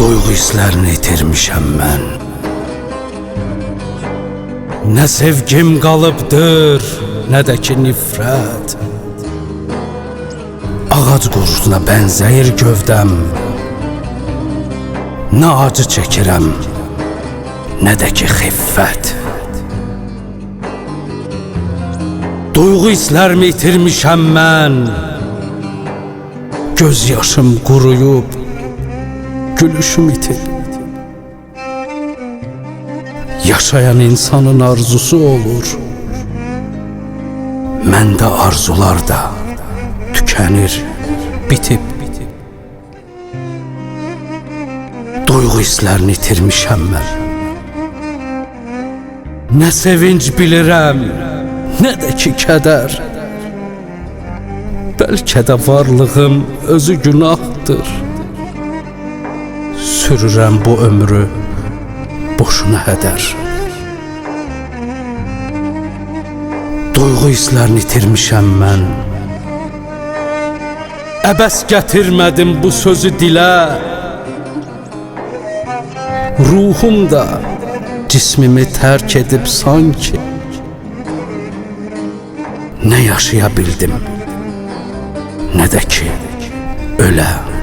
Duyğu hisslərini itirmişəm mən. Nə sevgim qalıbdır, nə də ki nifrət. Ağac qurusuna bənzəyir gövdəm. Nə acı çəkirəm, nə də ki xiffət. Duyğu hisslərimi itirmişəm mən. Göz yaşım quruyub, gülüşüm itir. Yaşayan insanın arzusu olur. Məndə arzular da tükənir, bitib. Duyğu hisslərini itirmişəm mən. Nə sevinç bilirəm, nə də ki kədər. Bəlkə də varlığım özü günahdır. Sürürəm bu ömrü boşuna hədər. Duyğu hisslərini itirmişəm mən. Əbəs gətirmədim bu sözü dilə. Ruhum da cismimi tərk edib sanki. Nə yaşaya bildim, nə də ki ölə.